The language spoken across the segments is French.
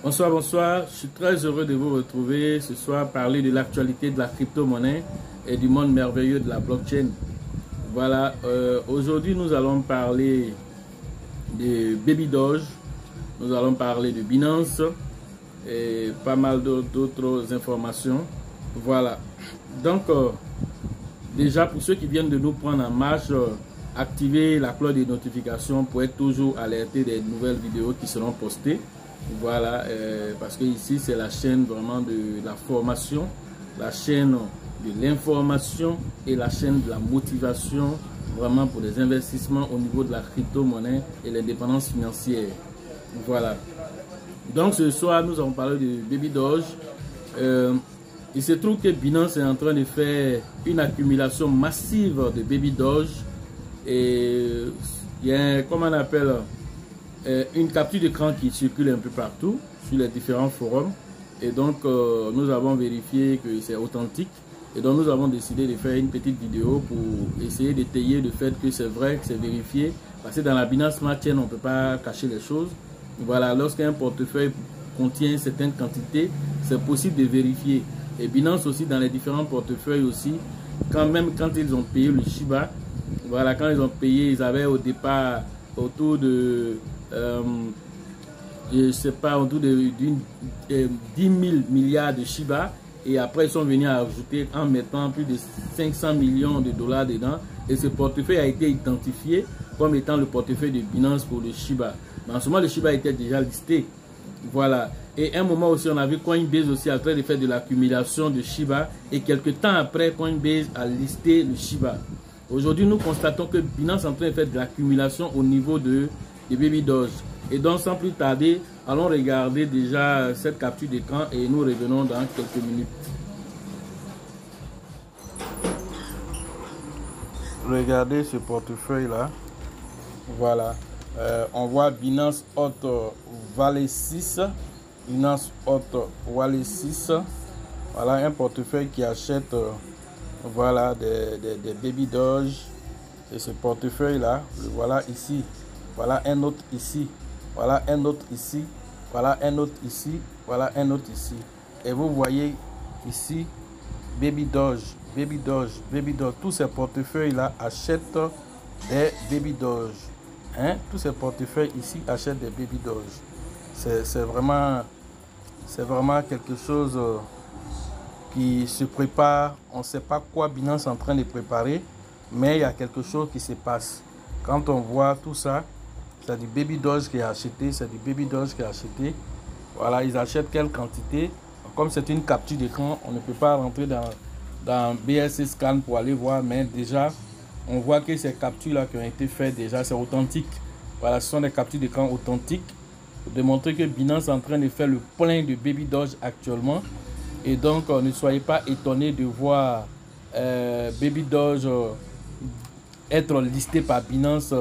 Bonsoir, bonsoir. Je suis très heureux de vous retrouver ce soir, parler de l'actualité de la crypto-monnaie et du monde merveilleux de la blockchain. Voilà, aujourd'hui nous allons parler de Baby Doge, nous allons parler de Binance et pas mal d'autres informations. Voilà, donc déjà pour ceux qui viennent de nous prendre en marche, activez la cloche de notification pour être toujours alerté des nouvelles vidéos qui seront postées. Voilà, parce que ici c'est la chaîne vraiment de la formation, la chaîne de l'information et la chaîne de la motivation vraiment pour les investissements au niveau de la crypto-monnaie et l'indépendance financière. Voilà. Donc ce soir nous allons parler de Baby Doge. Il se trouve que Binance est en train de faire une accumulation massive de Baby Doge et il y a comment on appelle une capture d'écran qui circule un peu partout sur les différents forums et donc nous avons vérifié que c'est authentique et donc nous avons décidé de faire une petite vidéo pour essayer d'étayer le fait que c'est vrai, que c'est vérifié, parce que dans la Binance Smart Chain on ne peut pas cacher les choses. Voilà, lorsqu'un portefeuille contient certaines quantités, c'est possible de vérifier. Et Binance aussi, dans les différents portefeuilles aussi, quand ils ont payé le Shiba, voilà, quand ils ont payé, ils avaient au départ autour de je sais pas, autour de 10 000 milliards de Shiba, et après ils sont venus à ajouter en mettant plus de 500 millions de dollars dedans, et ce portefeuille a été identifié comme étant le portefeuille de Binance pour le Shiba. Mais en ce moment le Shiba était déjà listé. Voilà, et à un moment aussi on a vu Coinbase aussi en train de faire de l'accumulation de Shiba, et quelques temps après Coinbase a listé le Shiba. Aujourd'hui nous constatons que Binance est en train de faire de l'accumulation au niveau de Baby Doge. Et donc sans plus tarder, allons regarder déjà cette capture d'écran et nous revenons dans quelques minutes. Regardez ce portefeuille là. Voilà. On voit Binance Hot Valley 6. Binance Hot Valley 6. Voilà un portefeuille qui achète voilà des Baby Doge. Et ce portefeuille là, voilà ici. Voilà un autre ici, voilà un autre ici, voilà un autre ici, voilà un autre ici. Et vous voyez ici, Baby Doge, Baby Doge, Baby Doge. Tous ces portefeuilles là achètent des Baby Doge. Hein? Tous ces portefeuilles ici achètent des Baby Doge. C'est vraiment quelque chose qui se prépare. On ne sait pas quoi Binance est en train de préparer, mais il y a quelque chose qui se passe. Quand on voit tout ça, c'est du Baby Doge qui est acheté, c'est du Baby Doge qui est acheté. Voilà, ils achètent quelle quantité. Comme c'est une capture d'écran, on ne peut pas rentrer dans BSC Scan pour aller voir, mais déjà, on voit que ces captures-là qui ont été faites, déjà, c'est authentique. Voilà, ce sont des captures d'écran authentiques pour démontrer que Binance est en train de faire le plein de Baby Doge actuellement. Et donc, ne soyez pas étonnés de voir Baby Doge être listé par Binance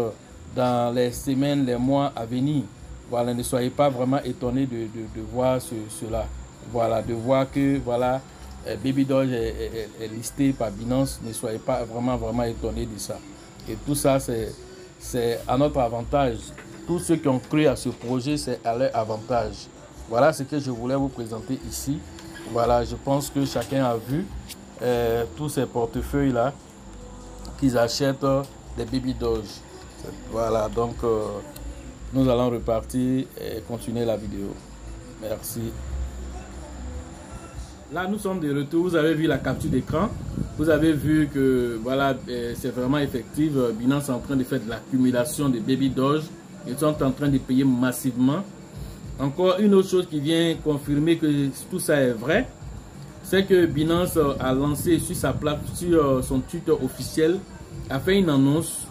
dans les semaines, les mois à venir. Voilà, ne soyez pas vraiment étonnés de voir cela. Voilà, de voir que voilà, Baby Doge est listé par Binance. Ne soyez pas vraiment étonnés de ça. Et tout ça, c'est à notre avantage. Tous ceux qui ont cru à ce projet, c'est à leur avantage. Voilà ce que je voulais vous présenter ici. Voilà, je pense que chacun a vu tous ces portefeuilles-là qu'ils achètent des Baby Doge. Voilà, donc nous allons repartir et continuer la vidéo. Merci. Là, nous sommes de retour. Vous avez vu la capture d'écran. Vous avez vu que voilà, c'est vraiment effectif. Binance est en train de faire de l'accumulation de Baby Doge. Ils sont en train de payer massivement. Encore une autre chose qui vient confirmer que tout ça est vrai, c'est que Binance a lancé sur sa plateforme, sur son Twitter officiel, a fait une annonce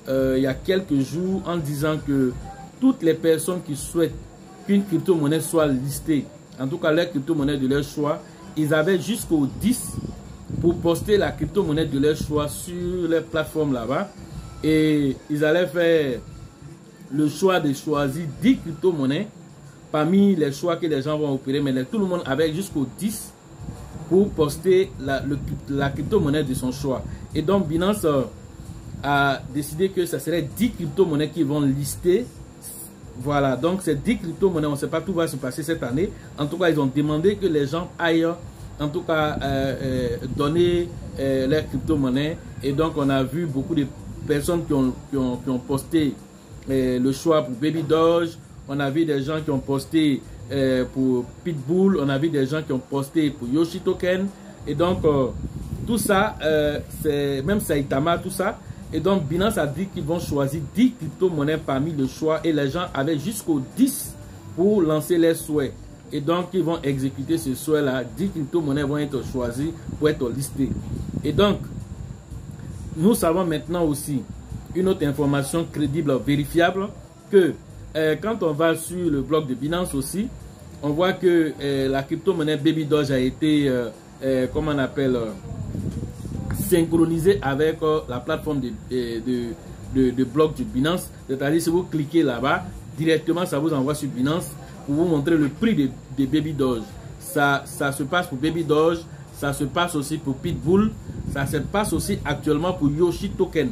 il y a quelques jours en disant que toutes les personnes qui souhaitent qu'une crypto-monnaie soit listée, en tout cas la crypto-monnaie de leur choix, ils avaient jusqu'au 10 pour poster la crypto-monnaie de leur choix sur les plateformes là-bas, et ils allaient faire le choix de choisir 10 crypto-monnaies parmi les choix que les gens vont opérer, mais tout le monde avait jusqu'au 10 pour poster la crypto-monnaie de son choix. Et donc Binance a décidé que ça serait 10 crypto-monnaies qui vont lister Voilà, donc c'est 10 crypto-monnaies. On ne sait pas tout va se passer cette année. En tout cas, ils ont demandé que les gens aillent, en tout cas, donner leurs crypto-monnaies. Et donc, on a vu beaucoup de personnes qui ont posté le choix pour Baby Doge. On a vu des gens qui ont posté pour Pitbull. On a vu des gens qui ont posté pour Yoshi Token. Et donc, tout ça, c'est même Saitama, tout ça. Et donc, Binance a dit qu'ils vont choisir 10 crypto-monnaies parmi le choix. Et les gens avaient jusqu'au 10 pour lancer les souhaits. Et donc, ils vont exécuter ce souhait-là. 10 crypto-monnaies vont être choisies pour être listées. Et donc, nous savons maintenant aussi une autre information crédible, vérifiable, que quand on va sur le blog de Binance aussi, on voit que la crypto-monnaie Baby Doge a été, comment on appelle, synchronisée avec la plateforme de blog de Binance. C'est-à-dire, si vous cliquez là-bas, directement, ça vous envoie sur Binance pour vous montrer le prix de Baby Doge. Ça se passe pour Baby Doge, ça se passe aussi pour Pitbull, ça se passe aussi actuellement pour Yoshi Token.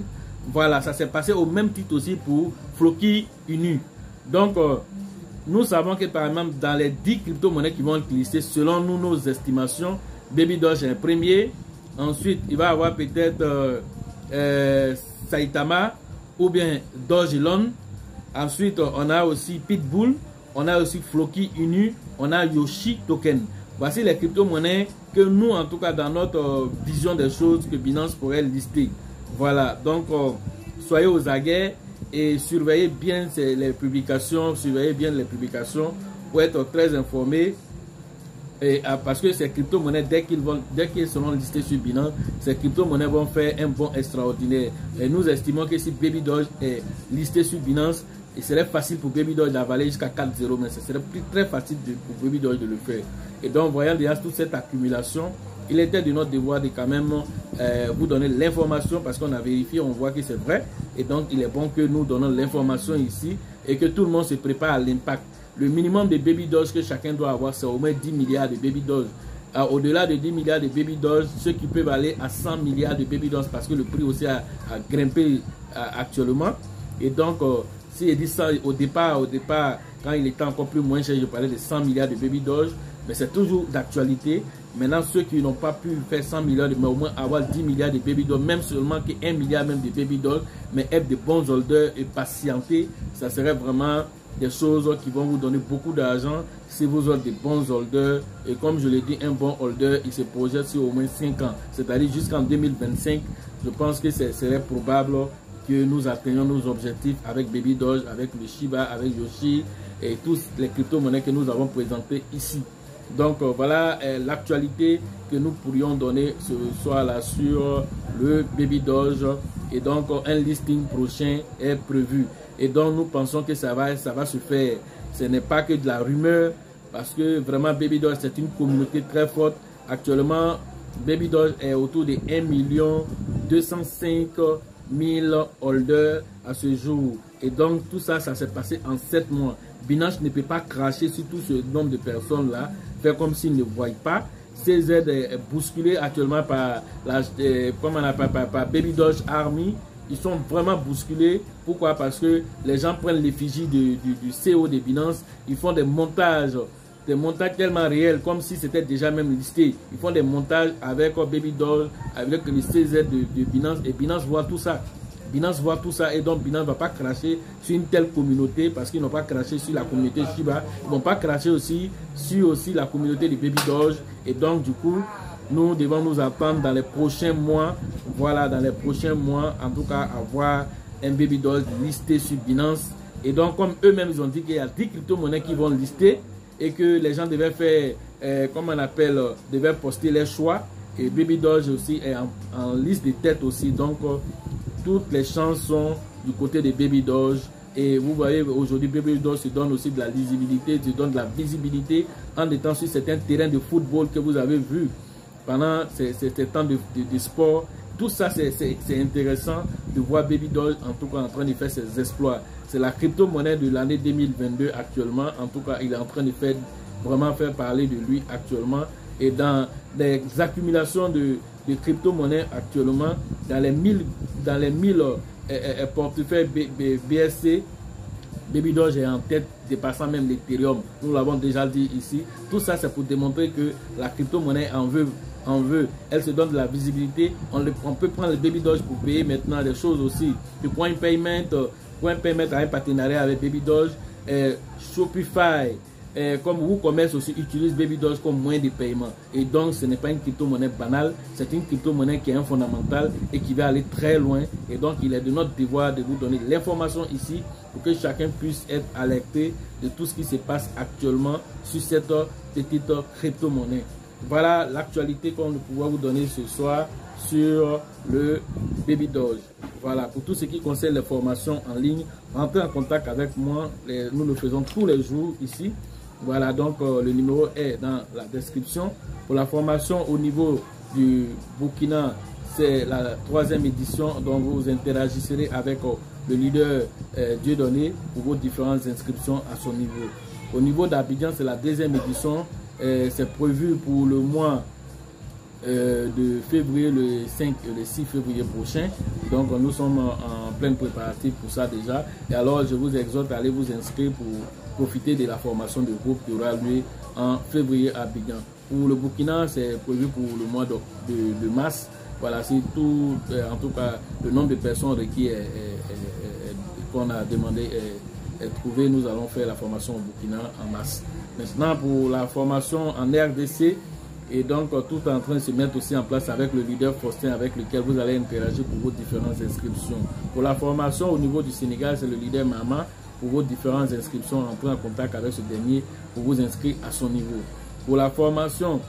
Voilà, ça s'est passé au même titre aussi pour Floki Inu. Donc, nous savons que par exemple, dans les 10 crypto-monnaies qui vont être listées, selon nous, nos estimations, Baby Doge est un premier. Ensuite, il va y avoir peut-être Saitama ou bien Dogelon. Ensuite, on a aussi Pitbull, on a aussi Floki Inu, on a Yoshi Token. Voici les crypto-monnaies que nous, en tout cas, dans notre vision des choses, que Binance pourrait lister. Voilà, donc soyez aux aguets et surveillez bien les publications, pour être très informés. Et, parce que ces crypto-monnaies, dès qu'ils seront listés sur Binance, ces crypto-monnaies vont faire un bond extraordinaire. Et nous estimons que si Baby Doge est listé sur Binance, il serait facile pour Baby Doge d'avaler jusqu'à 4-0, mais ce serait très facile pour Baby Doge de le faire. Et donc, voyant déjà toute cette accumulation, il était de notre devoir de quand même vous donner l'information parce qu'on a vérifié, on voit que c'est vrai. Et donc, il est bon que nous donnons l'information ici et que tout le monde se prépare à l'impact. Le minimum de Baby Doge que chacun doit avoir, c'est au moins 10 milliards de Baby Doge. Au-delà de 10 milliards de Baby Doge, ceux qui peuvent aller à 100 milliards de Baby Doge parce que le prix aussi a grimpé actuellement. Et donc, si il dit ça au départ, quand il était encore plus moins cher, je parlais de 100 milliards de Baby Doge. Mais c'est toujours d'actualité. Maintenant, ceux qui n'ont pas pu faire 100 milliards, mais au moins avoir 10 milliards de Baby Doge, même seulement que 1 milliard même de Baby Doge, mais être de bons holders et patienter, ça serait vraiment des choses qui vont vous donner beaucoup d'argent si vous êtes de bons holders. Et comme je l'ai dit, un bon holder, il se projette sur au moins 5 ans, c'est-à-dire jusqu'en 2025. Je pense que ce serait probable que nous atteignions nos objectifs avec Baby Doge, avec le Shiba, avec Yoshi et tous les crypto-monnaies que nous avons présentées ici. Donc voilà l'actualité que nous pourrions donner ce soir-là sur le Baby Doge. Et donc un listing prochain est prévu. Et donc nous pensons que ça va se faire. Ce n'est pas que de la rumeur, parce que vraiment Baby Doge c'est une communauté très forte. Actuellement, Baby Doge est autour de 1 205 000 holders à ce jour. Et donc tout ça, ça s'est passé en 7 mois. Binance ne peut pas cracher sur tout ce nombre de personnes là, faire comme s'ils ne voient pas. CZ est bousculé actuellement par par Baby Doge Army. Ils sont vraiment bousculés. Pourquoi? Parce que les gens prennent l'effigie du CEO de Binance. Ils font des montages tellement réels, comme si c'était déjà même listé. Ils font des montages avec Baby Doge, avec le CZ de Binance. Et Binance voit tout ça. Binance voit tout ça et donc Binance ne va pas cracher sur une telle communauté parce qu'ils n'ont pas craché sur la communauté Shiba. Ils ne vont pas cracher aussi sur la communauté de Baby Doge. Et donc du coup, nous devons nous attendre dans les prochains mois, voilà, dans les prochains mois, en tout cas, avoir un Baby Doge listé sur Binance. Et donc, comme eux-mêmes, ils ont dit qu'il y a 10 crypto-monnaies qui vont lister et que les gens devaient faire, devaient poster les choix. Et Baby Doge aussi est en liste de tête aussi. Donc, toutes les chances sont du côté de Baby Doge. Et vous voyez, aujourd'hui, Baby Doge se donne aussi de la lisibilité, se donne de la visibilité en étant sur certains terrains de football que vous avez vu pendant ces temps de sport. Tout ça, c'est intéressant de voir Baby Doge en tout cas en train de faire ses exploits. C'est la crypto-monnaie de l'année 2022 actuellement. En tout cas, il est en train de vraiment faire parler de lui actuellement. Et dans les accumulations de crypto-monnaies actuellement, dans les 1000 portefeuilles BSC, Baby Doge est en tête, dépassant même l'Ethereum. Nous l'avons déjà dit ici. Tout ça, c'est pour démontrer que la crypto-monnaie en veut. Elle se donne de la visibilité. On peut prendre le Baby Doge pour payer maintenant des choses aussi. Le Coin Payment a un partenariat avec Baby Doge. Shopify, comme WooCommerce aussi, utilise Baby Doge comme moyen de paiement. Et donc, ce n'est pas une crypto-monnaie banale. C'est une crypto-monnaie qui est un fondamental et qui va aller très loin. Et donc, il est de notre devoir de vous donner l'information ici pour que chacun puisse être alerté de tout ce qui se passe actuellement sur cette petite crypto-monnaie. Voilà l'actualité qu'on va pouvoir vous donner ce soir sur le Baby Doge. Voilà, pour tout ce qui concerne les formations en ligne, rentrez en contact avec moi. Nous le faisons tous les jours ici. Voilà, donc le numéro est dans la description. Pour la formation au niveau du Burkina, c'est la 3e édition, donc vous interagirez avec le leader Dieudonné pour vos différentes inscriptions à son niveau. Au niveau d'Abidjan, c'est la 2e édition. C'est prévu pour le mois de février, le 5 et le 6 février prochain. Donc nous sommes en plein préparatif pour ça déjà. Et alors je vous exhorte à aller vous inscrire pour profiter de la formation de groupe qui aura lieu en février à Abidjan. Pour le Burkina, c'est prévu pour le mois de mars. Voilà, c'est tout, en tout cas, le nombre de personnes requis qu'on a demandé est trouvé. Nous allons faire la formation au Burkina en mars. Maintenant, pour la formation en RDC, et donc tout est en train de se mettre aussi en place avec le leader Faustin avec lequel vous allez interagir pour vos différentes inscriptions. Pour la formation au niveau du Sénégal, c'est le leader Mama. Pour vos différentes inscriptions, entrez en contact avec ce dernier pour vous inscrire à son niveau. Pour la formation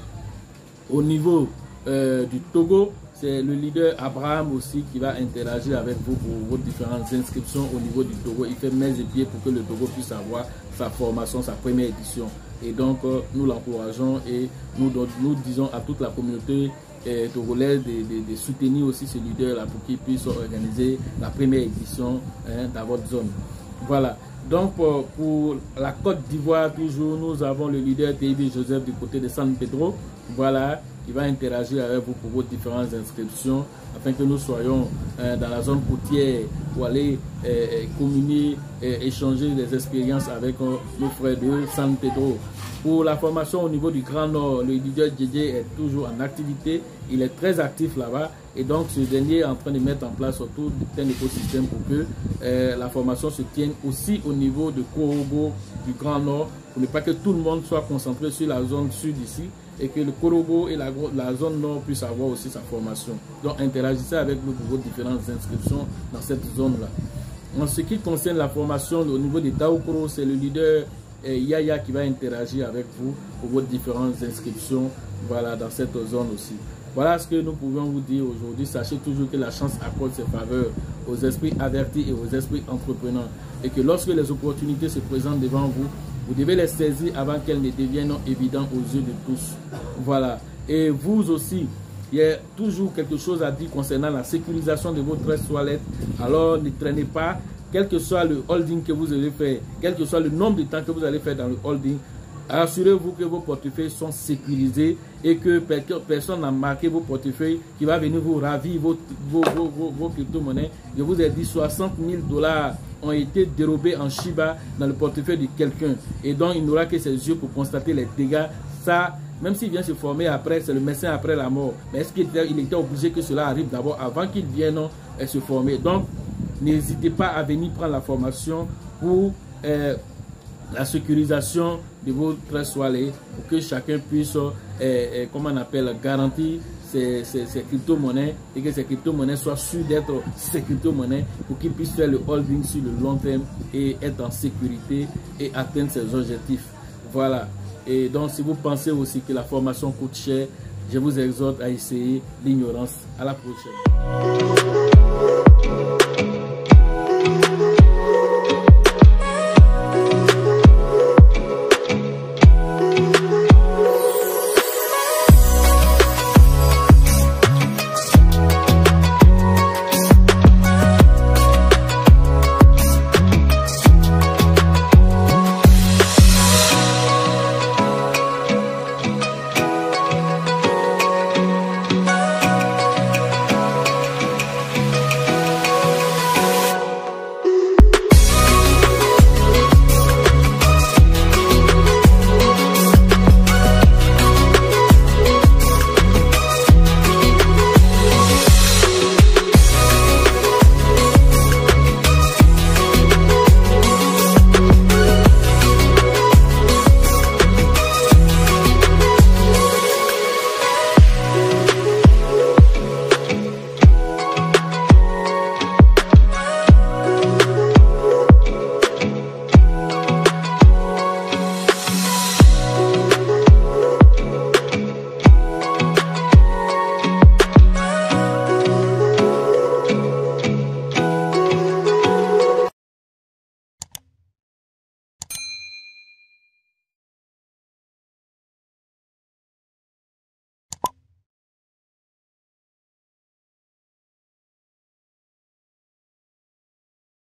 au niveau du Togo, c'est le leader Abraham aussi qui va interagir avec vous pour vos différentes inscriptions au niveau du Togo. Il fait mains et pieds pour que le Togo puisse avoir sa formation, sa première édition. Et donc, nous l'encourageons et nous disons à toute la communauté togolaise de soutenir aussi ce leader-là pour qu'il puisse organiser la première édition dans votre zone. Voilà. Donc, pour la Côte d'Ivoire, toujours, nous avons le leader TIB Joseph du côté de San Pedro. Voilà. Qui va interagir avec vous pour vos différentes inscriptions afin que nous soyons dans la zone côtière pour aller communier, échanger des expériences avec nos frères de San Pedro. Pour la formation au niveau du Grand Nord, le leader JJ est toujours en activité. Il est très actif là-bas et donc ce dernier est en train de mettre en place tout un écosystème pour que la formation se tienne aussi au niveau de Korobo du Grand Nord pour ne pas que tout le monde soit concentré sur la zone sud ici et que le Korobo et la zone nord puissent avoir aussi sa formation. Donc interagissez avec nous pour vos différentes inscriptions dans cette zone-là. En ce qui concerne la formation au niveau des Daokoro, c'est le leader Yaya qui va interagir avec vous pour vos différentes inscriptions, voilà, dans cette zone aussi. Voilà ce que nous pouvons vous dire aujourd'hui. Sachez toujours que la chance accorde ses faveurs aux esprits avertis et aux esprits entrepreneurs et que lorsque les opportunités se présentent devant vous, vous devez les saisir avant qu'elles ne deviennent évidentes aux yeux de tous. Voilà. Et vous aussi, il y a toujours quelque chose à dire concernant la sécurisation de votre wallet. Alors ne traînez pas, quel que soit le holding que vous allez faire, quel que soit le nombre de temps que vous allez faire dans le holding, assurez-vous que vos portefeuilles sont sécurisés et que personne n'a marqué vos portefeuilles qui va venir vous ravir vos crypto-monnaies. Je vous ai dit 60 000 $ ont été dérobés en Shiba dans le portefeuille de quelqu'un. Et donc, il n'aura que ses yeux pour constater les dégâts. Ça, même s'il vient se former après, c'est le médecin après la mort. Mais est-ce qu'il était obligé que cela arrive d'abord avant qu'il vienne se former? Donc, n'hésitez pas à venir prendre la formation pour la sécurisation de votre wallet pour que chacun puisse, comment on appelle, garantir ces crypto-monnaies et que ces crypto-monnaies soient sûres d'être ces crypto-monnaies pour qu'ils puissent faire le holding sur le long terme et être en sécurité et atteindre ses objectifs. Voilà. Et donc, si vous pensez aussi que la formation coûte cher, je vous exhorte à essayer l'ignorance. À la prochaine.